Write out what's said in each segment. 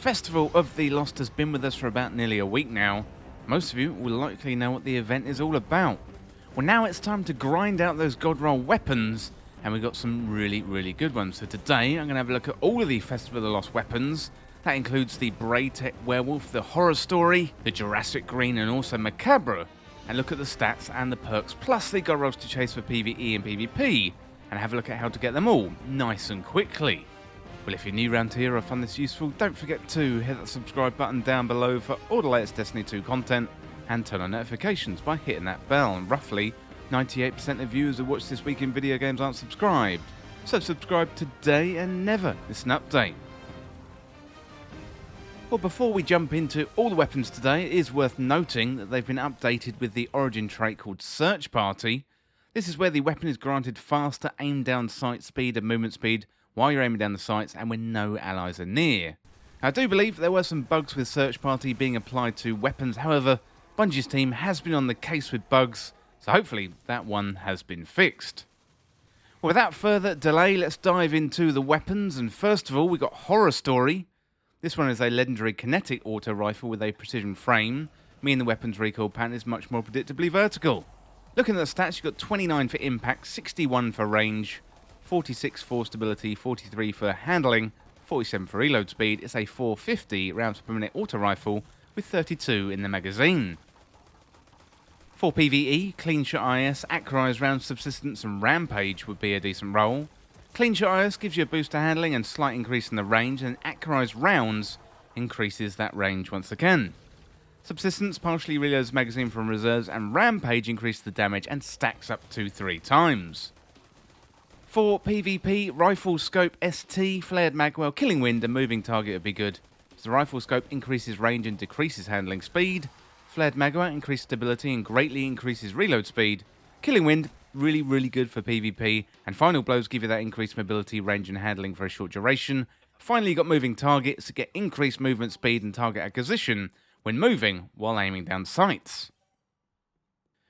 Festival of the Lost has been with us for about nearly a week now. Most of you will likely know what the event is all about. Well, now it's time to grind out those god roll weapons, and we've got some really good ones. So today I'm going to have a look at all of the Festival of the Lost weapons. That includes the Braytech Werewolf, the Horror Story, the Jurassic Green, and also Mechabre, and look at the stats and the perks, plus the god rolls to chase for PVE and PVP, and have a look at how to get them all nice and quickly. Well, if you're new around here or find this useful, don't forget to hit that subscribe button down below for all the latest Destiny 2 content, and turn on notifications by hitting that bell. And roughly 98% of viewers who watch This Week in Video Games aren't subscribed, so subscribe today and never miss an update. Well, before we jump into all the weapons today, it is worth noting that they've been updated with the origin trait called Search Party. This is where the weapon is granted faster aim down sight speed and movement speed while you're aiming down the sights and when no allies are near. I do believe there were some bugs with Search Party being applied to weapons, however, Bungie's team has been on the case with bugs, so hopefully that one has been fixed. Well, without further delay, let's dive into the weapons, and first of all we've got Horror Story. This one is a legendary kinetic auto rifle with a precision frame, meaning the weapon's recoil pattern is much more predictably vertical. Looking at the stats, you've got 29 for impact, 61 for range, 46 for stability, 43 for handling, 47 for reload speed. It's a 450 rounds per minute auto rifle with 32 in the magazine. For PVE, Clean Shot IS, Accurized Round Subsistence and Rampage would be a decent roll. Clean Shot IS gives you a boost to handling and slight increase in the range, and Accurized Rounds increases that range once again. Subsistence partially reloads magazine from reserves, and Rampage increases the damage and stacks up to 3 times. For PvP, Rifle Scope ST, Flared Magwell, Killing Wind and Moving Target would be good. So the Rifle Scope increases range and decreases handling speed. Flared Magwell increases stability and greatly increases reload speed. Killing Wind, really good for PvP. And Final Blows give you that increased mobility, range and handling for a short duration. Finally, you've got Moving Targets to get increased movement speed and target acquisition when moving while aiming down sights.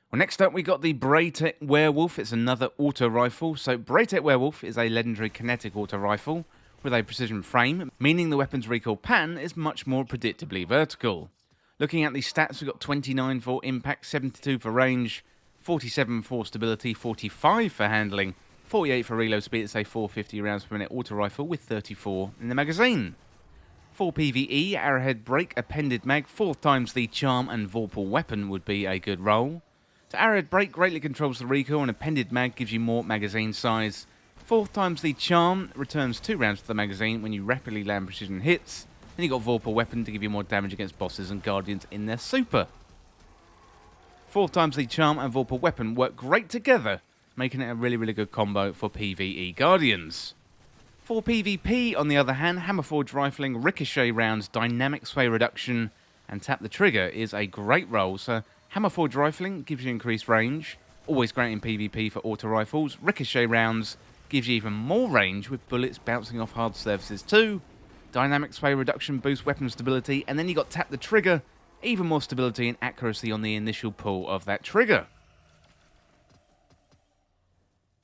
Well, next up we got the Braytech Werewolf. It's another auto rifle. So Braytech Werewolf is a legendary kinetic auto rifle with a precision frame, meaning the weapon's recoil pattern is much more predictably vertical. Looking at the stats, we've got 29 for impact, 72 for range, 47 for stability, 45 for handling, 48 for reload speed. It's a 450 rounds per minute auto rifle with 34 in the magazine. For PvE, Arrowhead Break, Appended Mag, 4 times the charm and Vorpal weapon would be a good roll. So Arrowhead Break greatly controls the recoil, and Appended Mag gives you more magazine size. 4 times the charm returns 2 rounds to the magazine when you rapidly land precision hits. Then you got Vorpal weapon to give you more damage against bosses and guardians in their super. 4 times the charm and Vorpal weapon work great together, making it a really good combo for PvE guardians. For PvP, on the other hand, Hammerforge rifling, ricochet rounds, dynamic sway reduction, and tap the trigger is a great roll. So Hammerforge rifling gives you increased range, always great in PvP for auto rifles. Ricochet rounds gives you even more range with bullets bouncing off hard surfaces too. Dynamic sway reduction boosts weapon stability, and then you got tap the trigger, even more stability and accuracy on the initial pull of that trigger.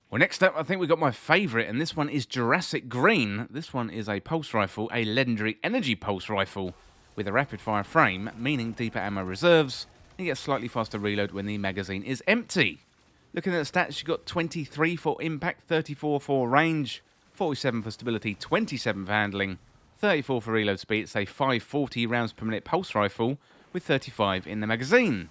Well, next up I think we've got my favourite, and this one is Jurassic Green. This one is a pulse rifle, a legendary energy pulse rifle with a rapid fire frame, meaning deeper ammo reserves. You get a slightly faster reload when the magazine is empty. Looking at the stats, you've got 23 for impact, 34 for range, 47 for stability, 27 for handling, 34 for reload speed. It's a 540 rounds per minute pulse rifle with 35 in the magazine.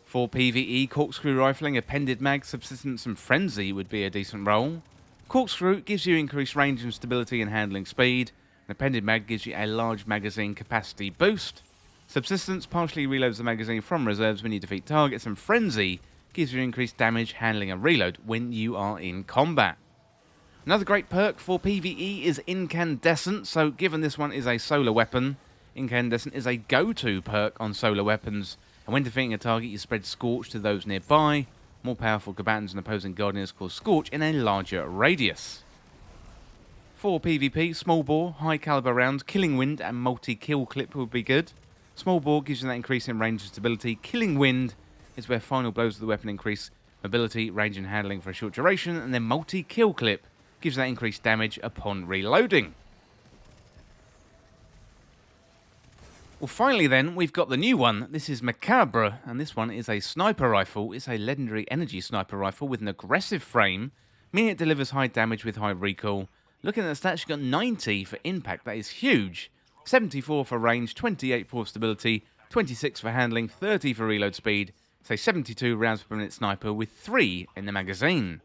For PvE, Corkscrew rifling, Appended Mag, Subsistence and Frenzy would be a decent roll. Corkscrew gives you increased range and stability and handling speed. An Appended Mag gives you a large magazine capacity boost. Subsistence partially reloads the magazine from reserves when you defeat targets, and Frenzy gives you increased damage, handling and reload when you are in combat. Another great perk for PvE is Incandescent, so given this one is a solar weapon, Incandescent is a go-to perk on solar weapons, and when defeating a target you spread Scorch to those nearby. More powerful combatants and opposing guardians cause Scorch in a larger radius. For PvP, small bore, high caliber rounds, Killing Wind and multi-kill clip would be good. Small bore gives you that increase in range and stability. Killing Wind is where final blows of the weapon increase mobility, range and handling for a short duration, and then multi-kill clip gives that increased damage upon reloading. Well, finally then, we've got the new one. This is Mechabre, and this one is a sniper rifle. It's a legendary energy sniper rifle with an aggressive frame, meaning it delivers high damage with high recoil. Looking at the stats, you've got 90 for impact. That is huge. 74 for range, 28 for stability, 26 for handling, 30 for reload speed. Say 72 rounds per minute sniper with 3 in the magazine.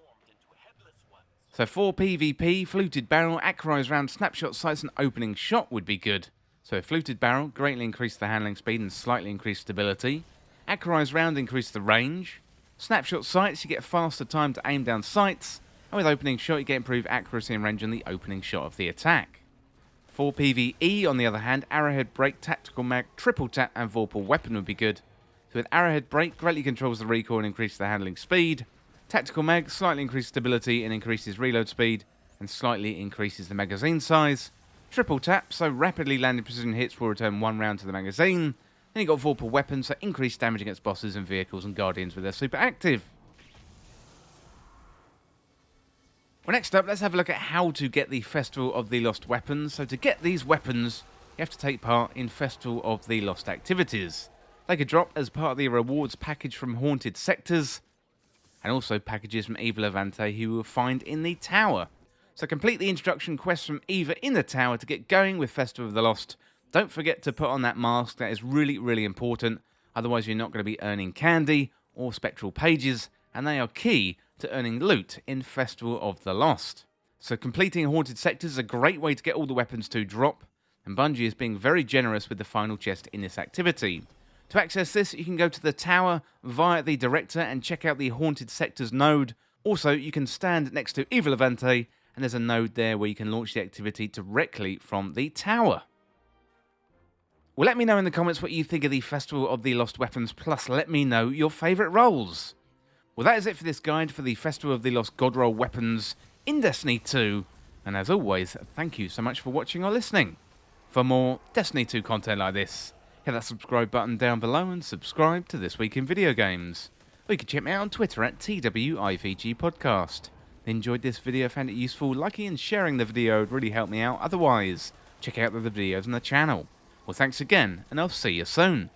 So for PvP, fluted barrel, accurized round, snapshot sights and opening shot would be good. So fluted barrel, greatly increase the handling speed and slightly increase stability. Accurized round, increase the range. Snapshot sights, you get faster time to aim down sights. And with opening shot, you get improved accuracy and range on the opening shot of the attack. For PVE, on the other hand, arrowhead break, tactical mag, triple tap and vorpal weapon would be good. So with arrowhead break, greatly controls the recoil and increases the handling speed. Tactical mag, slightly increases stability and increases reload speed, and slightly increases the magazine size. Triple tap, so rapidly landing precision hits will return 1 round to the magazine. Then you've got vorpal weapons, so increased damage against bosses and vehicles and guardians with their super active. Well, next up, let's have a look at how to get the Festival of the Lost weapons. So to get these weapons, you have to take part in Festival of the Lost activities. They could drop as part of the rewards package from Haunted Sectors, and also packages from Eva Levante who you will find in the tower. So complete the introduction quest from Eva in the tower to get going with Festival of the Lost. Don't forget to put on that mask, that is really, really important. Otherwise you're not going to be earning candy or spectral pages, and they are key to earning loot in Festival of the Lost. So completing Haunted Sectors is a great way to get all the weapons to drop, and Bungie is being very generous with the final chest in this activity. To access this, you can go to the tower via the director and check out the Haunted Sectors node. Also, you can stand next to Eva Levante, and there's a node there where you can launch the activity directly from the tower. Well, let me know in the comments what you think of the Festival of the Lost weapons, plus let me know your favourite roles. Well, that is it for this guide for the Festival of the Lost God Roll weapons in Destiny 2. And as always, thank you so much for watching or listening. For more Destiny 2 content like this, hit that subscribe button down below and subscribe to This Week in Video Games. Or you can check me out on Twitter at TWIVG Podcast. Enjoyed this video, found it useful, liking and sharing the video would really help me out. Otherwise, check out the other videos on the channel. Well, thanks again, and I'll see you soon.